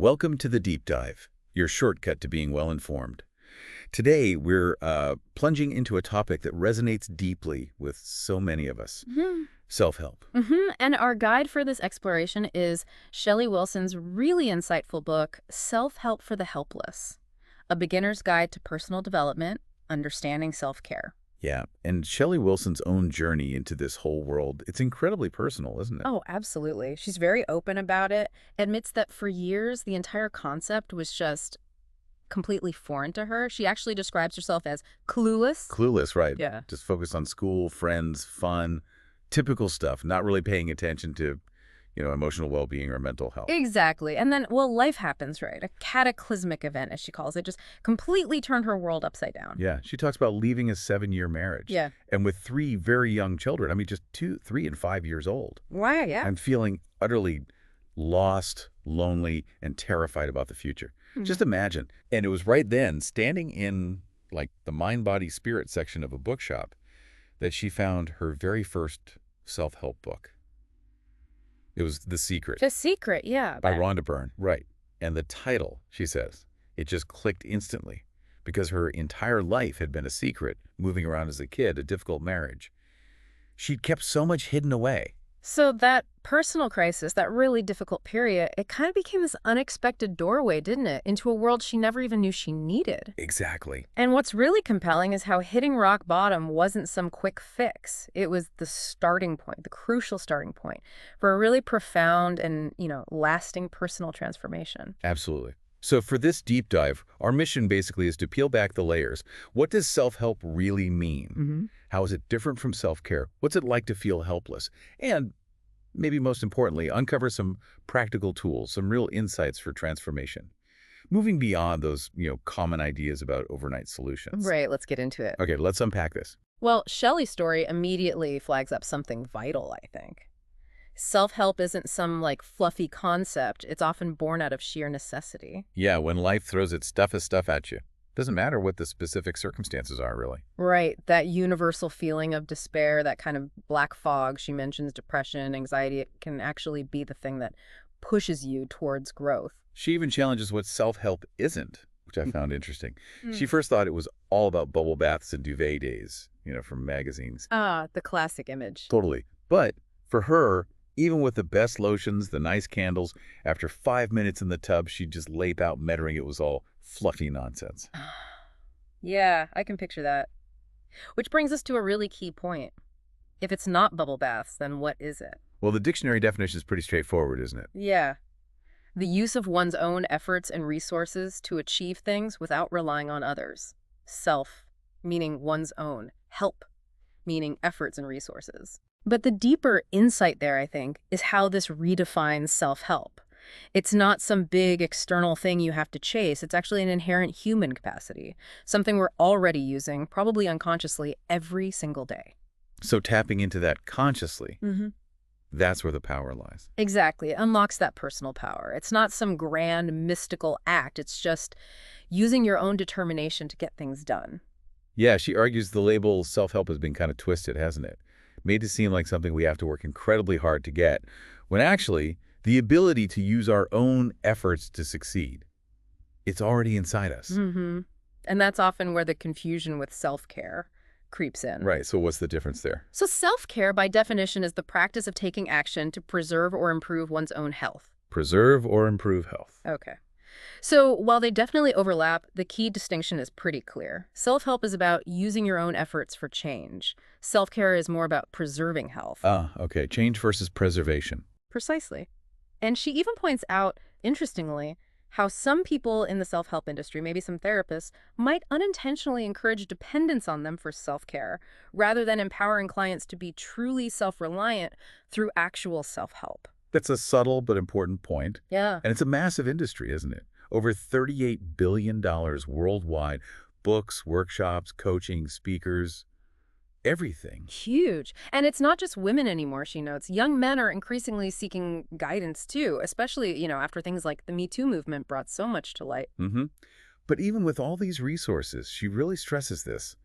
Welcome to the Deep Dive, your shortcut to being well-informed. Today, we're plunging into a topic that resonates deeply with so many of us, hmm self-help. And our guide for this exploration is Shelley Wilson's really insightful book, Self-Help for the Helpless, A Beginner's Guide to Personal Development, Understanding Self-Care. Yeah, and Shelley Wilson's own journey into this whole world, it's incredibly personal, isn't it? Oh, absolutely. She's very open about it, admits that for years the entire concept was just completely foreign to her. She actually describes herself as clueless. Clueless, right? Yeah. Just focused on school, friends, fun, typical stuff, not really paying attention to, emotional well-being or mental health. Exactly. And then, well, life happens, right? A cataclysmic event, as she calls it, just completely turned her world upside down. Yeah, she talks about leaving a 7-year marriage. Yeah. And with 3 very young children, I mean, just 2, 3, and 5 years old. Why? Yeah. I'm feeling utterly lost, lonely, and terrified about the future. Just imagine. And it was right then, standing in like the mind, body, spirit section of a bookshop, that she found her very first self-help book. It was The Secret The Secret, yeah. by Rhonda Byrne. Right. And the title, she says, it just clicked instantly because her entire life had been a secret, moving around as a kid, a difficult marriage. She'd kept so much hidden away. So that personal crisis, that really difficult period, it kind of became this unexpected doorway, didn't it, into a world she never even knew she needed. Exactly. And what's really compelling is how hitting rock bottom wasn't some quick fix. It was the starting point, the crucial starting point for a really profound and, lasting personal transformation. Absolutely. So for this deep dive, our mission basically is to peel back the layers. What does self-help really mean? How is it different from self-care? What's it like to feel helpless? And maybe most importantly, uncover some practical tools, some real insights for transformation. Moving beyond those, common ideas about overnight solutions. Right, let's get into it. Okay, let's unpack this. Well, Shelley's story immediately flags up something vital, I think. Self-help isn't some, fluffy concept. It's often born out of sheer necessity. Yeah, when life throws its toughest stuff at you. Doesn't matter what the specific circumstances are, really. Right, that universal feeling of despair, that kind of black fog. She mentions depression, anxiety. It can actually be the thing that pushes you towards growth. She even challenges what self-help isn't, which I found interesting. She first thought it was all about bubble baths and duvet days, from magazines. Ah, the classic image. Totally. But for her, even with the best lotions, the nice candles, after 5 minutes in the tub, she'd just lape out muttering it was all fluffy nonsense. Yeah, I can picture that. Which brings us to a really key point. If it's not bubble baths, then what is it? Well, the dictionary definition is pretty straightforward, isn't it? Yeah. The use of one's own efforts and resources to achieve things without relying on others. Self, meaning one's own. Help, meaning efforts and resources. But the deeper insight there, I think, is how this redefines self-help. It's not some big external thing you have to chase. It's actually an inherent human capacity, something we're already using, probably unconsciously, every single day. So tapping into that consciously, that's where the power lies. Exactly. It unlocks that personal power. It's not some grand mystical act. It's just using your own determination to get things done. Yeah, she argues the label self-help has been kind of twisted, hasn't it? Made to seem like something we have to work incredibly hard to get, when actually, the ability to use our own efforts to succeed, it's already inside us. And that's often where the confusion with self-care creeps in. Right, so what's the difference there? So self-care, by definition, is the practice of taking action to preserve or improve one's own health. Preserve or improve health. Okay. So while they definitely overlap, the key distinction is pretty clear. Self-help is about using your own efforts for change. Self-care is more about preserving health. Ah, okay, change versus preservation. Precisely. And she even points out, interestingly, how some people in the self-help industry, maybe some therapists, might unintentionally encourage dependence on them for self-care, rather than empowering clients to be truly self-reliant through actual self-help. That's a subtle but important point. Yeah. And it's a massive industry, isn't it? Over $38 billion worldwide. Books, workshops, coaching, speakers, everything. Huge. And it's not just women anymore, she notes. Young men are increasingly seeking guidance, too, especially, after things like the Me Too movement brought so much to light. But even with all these resources, she really stresses this.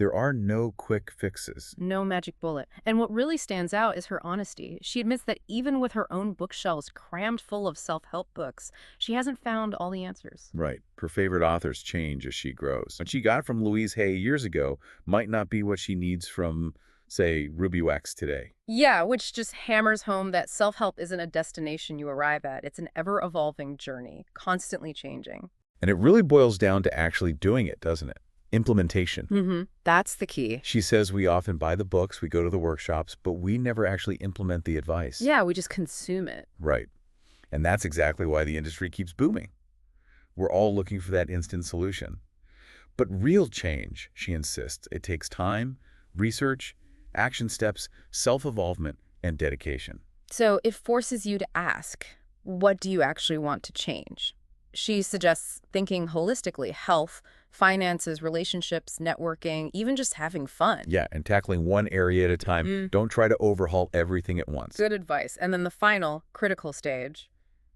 There are no quick fixes. No magic bullet. And what really stands out is her honesty. She admits that even with her own bookshelves crammed full of self-help books, she hasn't found all the answers. Right. Her favorite authors change as she grows. What she got from Louise Hay years ago might not be what she needs from, say, Ruby Wax today. Yeah, which just hammers home that self-help isn't a destination you arrive at. It's an ever-evolving journey, constantly changing. And it really boils down to actually doing it, doesn't it? Implementation. That's the key. She says we often buy the books, we go to the workshops, but we never actually implement the advice. Yeah, we just consume it. Right. And that's exactly why the industry keeps booming. We're all looking for that instant solution. But real change, she insists, it takes time, research, action steps, self-evolvement, and dedication. So it forces you to ask, what do you actually want to change? She suggests thinking holistically: health, finances, relationships, networking, even just having fun. Yeah, and tackling one area at a time. Don't try to overhaul everything at once. Good advice. And then the final, critical stage,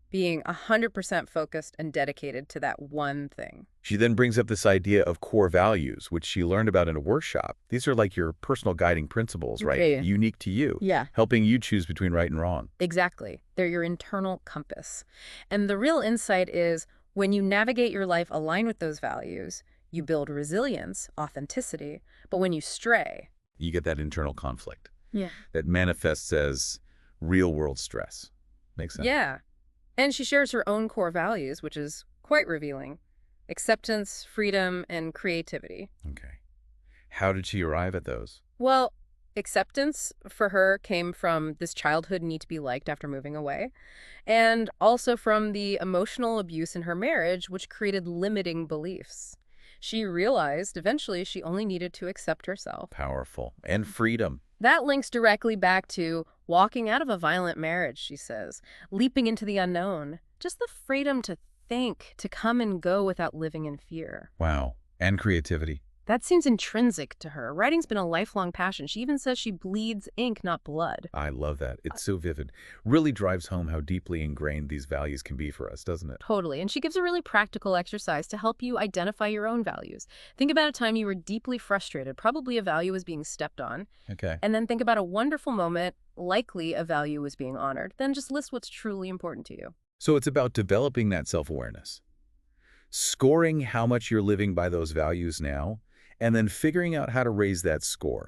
being 100% focused and dedicated to that one thing. She then brings up this idea of core values, which she learned about in a workshop. These are like your personal guiding principles, right? Okay. Unique to you. Yeah. Helping you choose between right and wrong. Exactly. They're your internal compass. And the real insight is when you navigate your life aligned with those values, you build resilience, authenticity. But when you stray, You get that internal conflict. Yeah. That manifests as real-world stress. Makes sense? Yeah. And she shares her own core values, which is quite revealing: acceptance, freedom, and creativity. Okay. How did she arrive at those? Well, acceptance for her came from this childhood need to be liked after moving away, and also from the emotional abuse in her marriage, which created limiting beliefs. She realized eventually she only needed to accept herself. Powerful. And freedom. That links directly back to walking out of a violent marriage, she says, leaping into the unknown, just the freedom to think, to come and go without living in fear. Wow. And creativity. That seems intrinsic to her. Writing's been a lifelong passion. She even says she bleeds ink, not blood. I love that. It's so vivid. Really drives home how deeply ingrained these values can be for us, doesn't it? Totally. And she gives a really practical exercise to help you identify your own values. Think about a time you were deeply frustrated. Probably a value was being stepped on. Okay. And then think about a wonderful moment. Likely a value was being honored. Then just list what's truly important to you. So it's about developing that self-awareness. Scoring how much you're living by those values now, and then figuring out how to raise that score.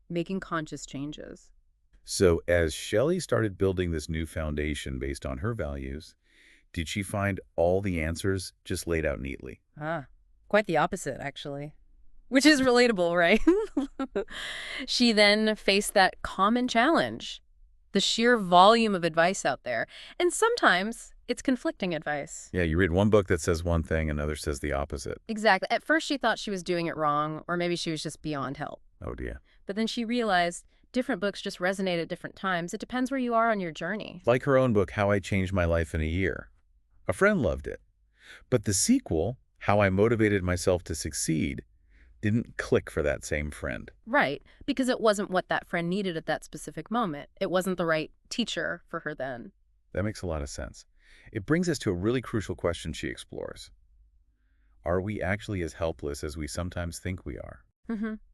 Making conscious changes. So as Shelley started building this new foundation based on her values, did she find all the answers just laid out neatly? Quite the opposite, actually. Which is relatable, right? She then faced that common challenge: the sheer volume of advice out there. And sometimes it's conflicting advice. Yeah, you read one book that says one thing, another says the opposite. Exactly. At first she thought she was doing it wrong, or maybe she was just beyond help. Oh dear. But then she realized different books just resonate at different times. It depends where you are on your journey. Like her own book, How I Changed My Life in a Year. A friend loved it. But the sequel, How I Motivated Myself to Succeed, didn't click for that same friend. Right, because it wasn't what that friend needed at that specific moment. It wasn't the right teacher for her then. That makes a lot of sense. It brings us to a really crucial question she explores. Are we actually as helpless as we sometimes think we are?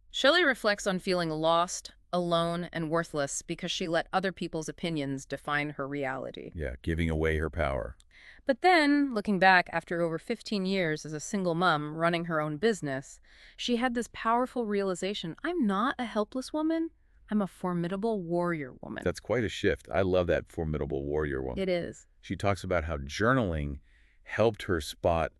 Shelley reflects on feeling lost, alone, and worthless because she let other people's opinions define her reality. Yeah, giving away her power. But then, looking back after over 15 years as a single mom running her own business, she had this powerful realization: I'm not a helpless woman. I'm a formidable warrior woman. That's quite a shift. I love that formidable warrior woman. It is. She talks about how journaling helped her spot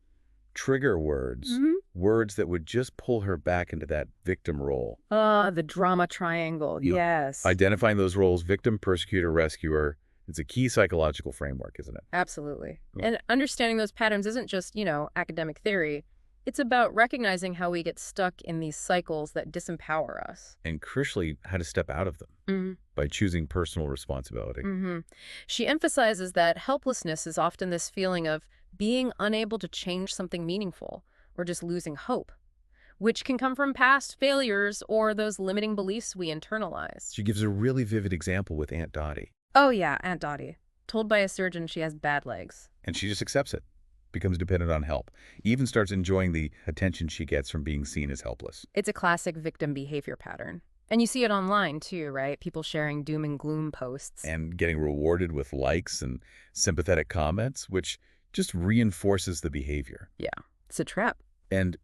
trigger words, words that would just pull her back into that victim role. The drama triangle. Yes. Identifying those roles: victim, persecutor, rescuer. It's a key psychological framework, isn't it? Absolutely. Yeah. And understanding those patterns isn't just, academic theory. It's about recognizing how we get stuck in these cycles that disempower us. And crucially, how to step out of them by choosing personal responsibility. She emphasizes that helplessness is often this feeling of being unable to change something meaningful, or just losing hope, which can come from past failures or those limiting beliefs we internalize. She gives a really vivid example with Aunt Dottie. Oh yeah, Aunt Dottie. Told by a surgeon she has bad legs. And she just accepts it. becomes dependent on help, even starts enjoying the attention she gets from being seen as helpless. It's a classic victim behavior pattern. And you see it online too, right? People sharing doom and gloom posts. And getting rewarded with likes and sympathetic comments, which just reinforces the behavior. Yeah, it's a trap. And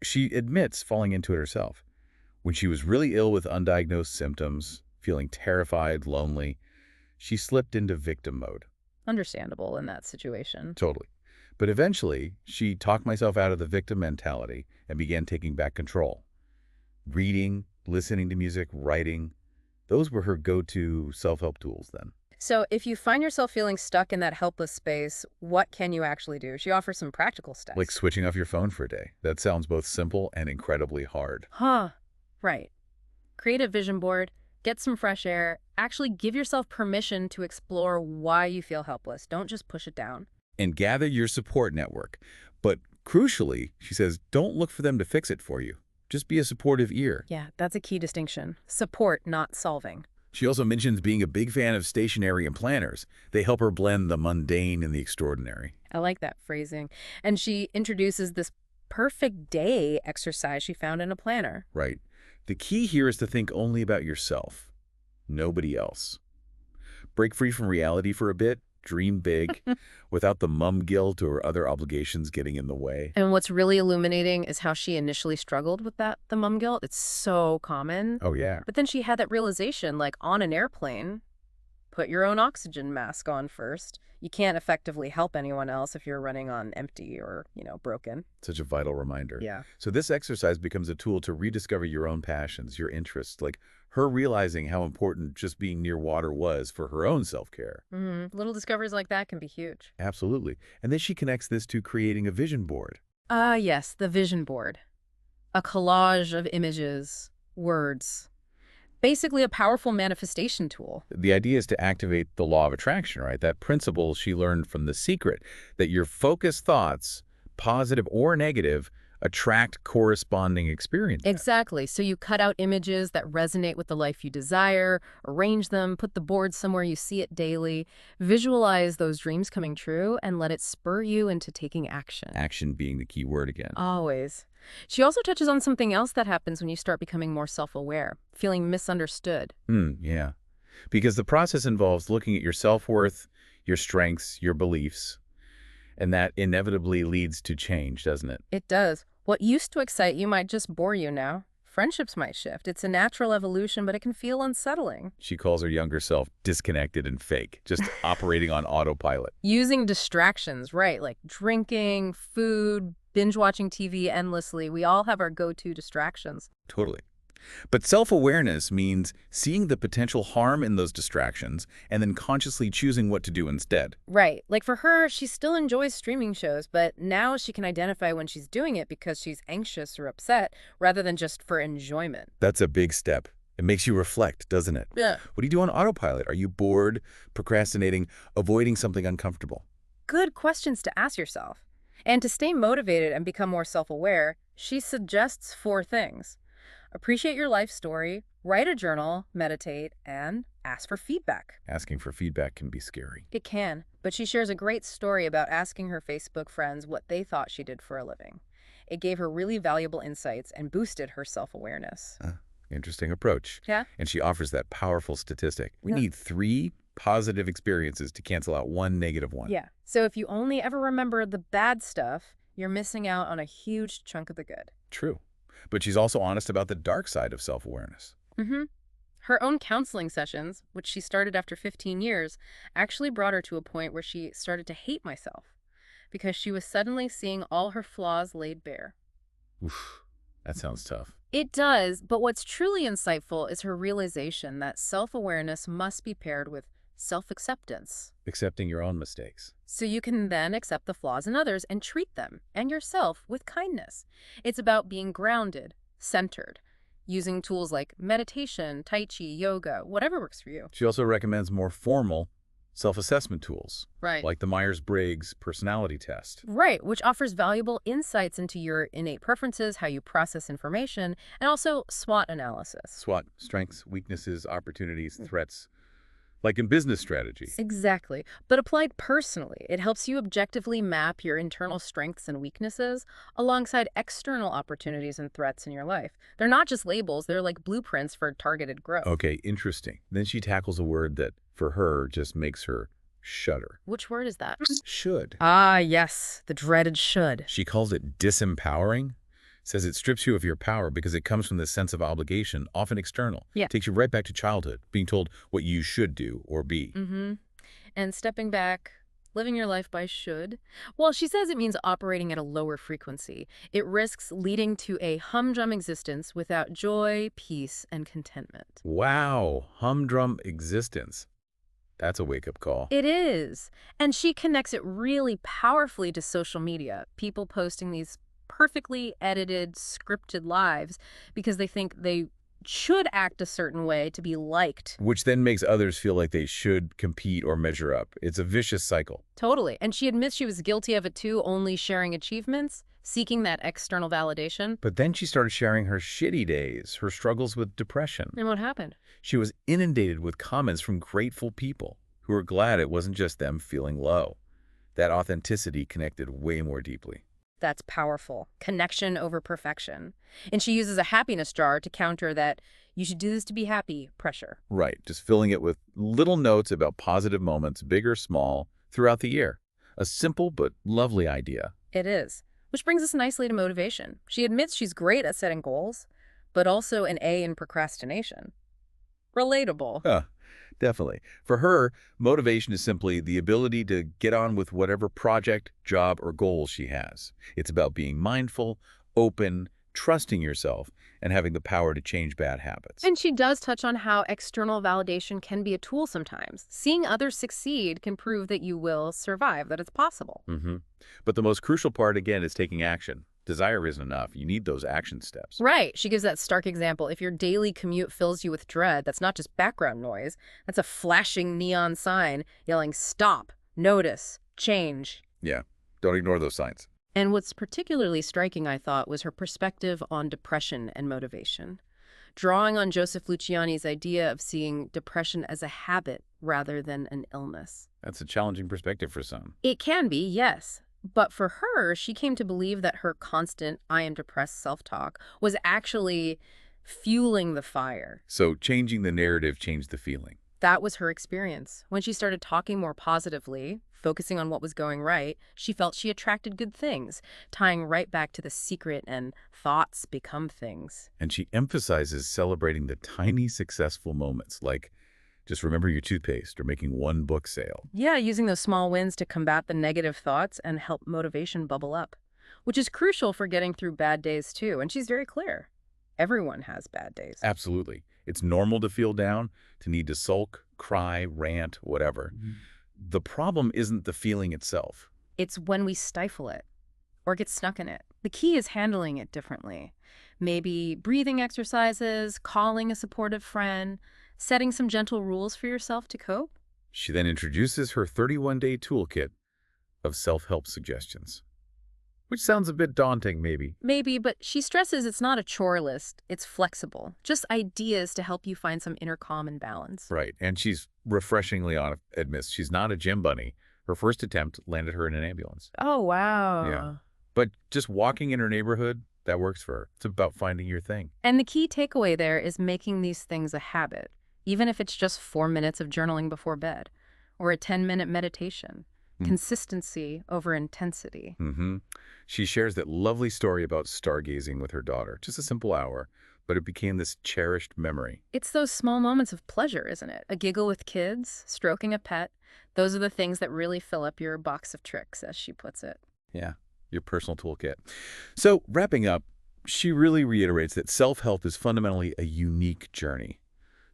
she admits falling into it herself. When she was really ill with undiagnosed symptoms, feeling terrified, lonely, she slipped into victim mode. Understandable in that situation. Totally. But eventually, she talked myself out of the victim mentality and began taking back control. Reading, listening to music, writing, those were her go-to self-help tools then. So if you find yourself feeling stuck in that helpless space, what can you actually do? She offers some practical steps. Like switching off your phone for a day. That sounds both simple and incredibly hard. Huh. Right. Create a vision board, get some fresh air, actually give yourself permission to explore why you feel helpless. Don't just push it down. And gather your support network. But crucially, she says, don't look for them to fix it for you. Just be a supportive ear. Yeah, that's a key distinction. Support, not solving. She also mentions being a big fan of stationery and planners. They help her blend the mundane and the extraordinary. I like that phrasing. And she introduces this perfect day exercise she found in a planner. Right. The key here is to think only about yourself, nobody else. Break free from reality for a bit, dream big, without the mum guilt or other obligations getting in the way. And what's really illuminating is how she initially struggled with the mum guilt. It's so common. Oh, yeah. But then she had that realization, like on an airplane, put your own oxygen mask on first. You can't effectively help anyone else if you're running on empty or, broken. Such a vital reminder. Yeah. So this exercise becomes a tool to rediscover your own passions, your interests, like her realizing how important just being near water was for her own self-care. Little discoveries like that can be huge. Absolutely. And then she connects this to creating a vision board. Yes, the vision board. A collage of images, words. Basically a powerful manifestation tool. The idea is to activate the law of attraction, right? That principle she learned from The Secret, that your focused thoughts, positive or negative, attract corresponding experiences. Exactly. So you cut out images that resonate with the life you desire, arrange them, put the board somewhere you see it daily, visualize those dreams coming true, and let it spur you into taking action. Action being the key word again. Always. She also touches on something else that happens when you start becoming more self-aware, feeling misunderstood. Yeah. Because the process involves looking at your self-worth, your strengths, your beliefs, and that inevitably leads to change, doesn't it? It does. What used to excite you might just bore you now. Friendships might shift. It's a natural evolution, but it can feel unsettling. She calls her younger self disconnected and fake, just operating on autopilot. Using distractions, right, like drinking, food, binge-watching TV endlessly. We all have our go-to distractions. Totally. But self-awareness means seeing the potential harm in those distractions and then consciously choosing what to do instead. Right. Like for her, she still enjoys streaming shows, but now she can identify when she's doing it because she's anxious or upset rather than just for enjoyment. That's a big step. It makes you reflect, doesn't it? Yeah. What do you do on autopilot? Are you bored, procrastinating, avoiding something uncomfortable? Good questions to ask yourself. And to stay motivated and become more self-aware, she suggests 4 things. Appreciate your life story, write a journal, meditate, and ask for feedback. Asking for feedback can be scary. It can, but she shares a great story about asking her Facebook friends what they thought she did for a living. It gave her really valuable insights and boosted her self-awareness. Interesting approach. Yeah? And she offers that powerful statistic. We need 3 positive experiences to cancel out 1 negative one. Yeah. So if you only ever remember the bad stuff, you're missing out on a huge chunk of the good. True. But she's also honest about the dark side of self-awareness. Her own counseling sessions, which she started after 15 years, actually brought her to a point where she started to hate herself because she was suddenly seeing all her flaws laid bare. Oof, that sounds tough. It does, but what's truly insightful is her realization that self-awareness must be paired with self-acceptance. Accepting your own mistakes. So you can then accept the flaws in others and treat them and yourself with kindness. It's about being grounded, centered, using tools like meditation, tai chi, yoga, whatever works for you. She also recommends more formal self-assessment tools. Right. Like the Myers-Briggs personality test. Right, which offers valuable insights into your innate preferences, how you process information, and also SWOT analysis. SWOT, strengths, weaknesses, opportunities, threats. Like in business strategy. Exactly. But applied personally, it helps you objectively map your internal strengths and weaknesses alongside external opportunities and threats in your life. They're not just labels, they're like blueprints for targeted growth. Okay, interesting. Then she tackles a word that, for her, just makes her shudder. Which word is that? Should. Ah, yes, the dreaded should. She calls it disempowering. Says it strips you of your power because it comes from this sense of obligation, often external. Yeah. Takes you right back to childhood, being told what you should do or be. And stepping back, living your life by should, well, she says it means operating at a lower frequency. It risks leading to a humdrum existence without joy, peace, and contentment. Wow, humdrum existence. That's a wake-up call. It is. And she connects it really powerfully to social media, people posting these perfectly edited, scripted lives because they think they should act a certain way to be liked. Which then makes others feel like they should compete or measure up. It's a vicious cycle. Totally. And she admits she was guilty of it too, only sharing achievements, seeking that external validation. But then she started sharing her shitty days, her struggles with depression. And what happened? She was inundated with comments from grateful people who were glad it wasn't just them feeling low. That authenticity connected way more deeply. That's powerful. Connection over perfection. And she uses a happiness jar to counter that you should do this to be happy pressure. Right, just filling it with little notes about positive moments, big or small, throughout the year. A simple but lovely idea. It is. Which brings us nicely to motivation. She admits she's great at setting goals, but also an A in procrastination. Relatable. Definitely. For her, motivation is simply the ability to get on with whatever project, job, or goal she has. It's about being mindful, open, trusting yourself, and having the power to change bad habits. And she does touch on how external validation can be a tool sometimes. Seeing others succeed can prove that you will survive, that it's possible. But the most crucial part, again, is taking action. Desire isn't enough. You need those action steps. Right. She gives that stark example. If your daily commute fills you with dread, that's not just background noise. That's a flashing neon sign yelling, stop, notice, change. Yeah, don't ignore those signs. And what's particularly striking, I thought, was her perspective on depression and motivation. Drawing on Joseph Luciani's idea of seeing depression as a habit rather than an illness. That's a challenging perspective for some. It can be, yes. But for her, she came to believe that her constant I am depressed self-talk was actually fueling the fire. So changing the narrative changed the feeling. That was her experience. When she started talking more positively, focusing on what was going right, she felt she attracted good things, tying right back to the secret and thoughts become things. And she emphasizes celebrating the tiny successful moments, like just remember your toothpaste or making one book sale. Yeah, using those small wins to combat the negative thoughts and help motivation bubble up, which is crucial for getting through bad days too. And she's very clear. Everyone has bad days. Absolutely. It's normal to feel down, to need to sulk, cry, rant, whatever. The problem isn't the feeling itself. It's when we stifle it or get stuck in it. The key is handling it differently. Maybe breathing exercises, calling a supportive friend, setting some gentle rules for yourself to cope. She then introduces her 31-day toolkit of self-help suggestions, which sounds a bit daunting, maybe. Maybe, but she stresses it's not a chore list. It's flexible. Just ideas to help you find some inner calm and balance. Right, and she's refreshingly admits she's not a gym bunny. Her first attempt landed her in an ambulance. Oh, wow. Yeah. But just walking in her neighborhood, that works for her. It's about finding your thing. And the key takeaway there is making these things a habit, even if it's just 4 minutes of journaling before bed or a 10-minute meditation. Consistency over intensity. She shares that lovely story about stargazing with her daughter. Just a simple hour, but it became this cherished memory. It's those small moments of pleasure, isn't it? A giggle with kids, stroking a pet. Those are the things that really fill up your box of tricks, as she puts it. Yeah, your personal toolkit. So, wrapping up, she really reiterates that self-help is fundamentally a unique journey.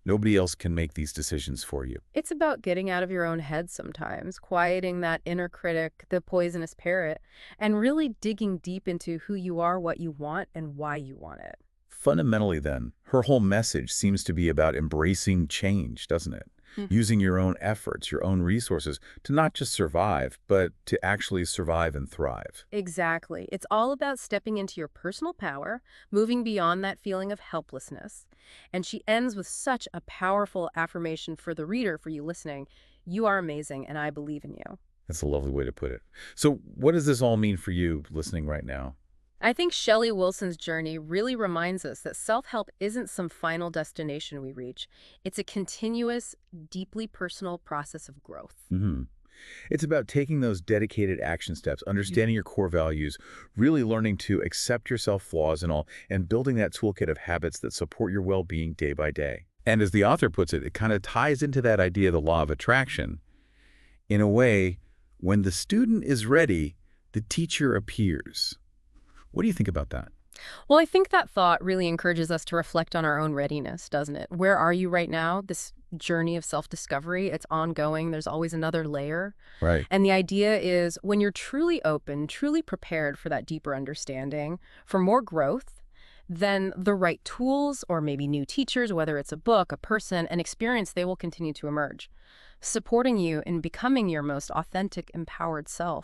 Nobody else can make these decisions for you. It's about getting out of your own head sometimes, quieting that inner critic, the poisonous parrot, and really digging deep into who you are, what you want, and why you want it. Fundamentally, then, her whole message seems to be about embracing change, doesn't it? using your own efforts, your own resources to not just survive, but to actually survive and thrive. Exactly. It's all about stepping into your personal power, moving beyond that feeling of helplessness. And she ends with such a powerful affirmation for the reader, for you listening. You are amazing, and I believe in you. That's a lovely way to put it. So what does this all mean for you listening right now? I think Shelley Wilson's journey really reminds us that self-help isn't some final destination we reach. It's a continuous, deeply personal process of growth. hmm It's about taking those dedicated action steps, understanding your core values, really learning to accept yourself, flaws and all, and building that toolkit of habits that support your well-being day by day. And as the author puts it, it kind of ties into that idea of the law of attraction. In a way, when the student is ready, the teacher appears. What do you think about that? Well, I think that thought really encourages us to reflect on our own readiness, doesn't it? Where are you right now? This journey of self-discovery, it's ongoing. There's always another layer. Right. And the idea is when you're truly open, truly prepared for that deeper understanding, for more growth, then the right tools or maybe new teachers, whether it's a book, a person, an experience, they will continue to emerge, supporting you in becoming your most authentic, empowered self.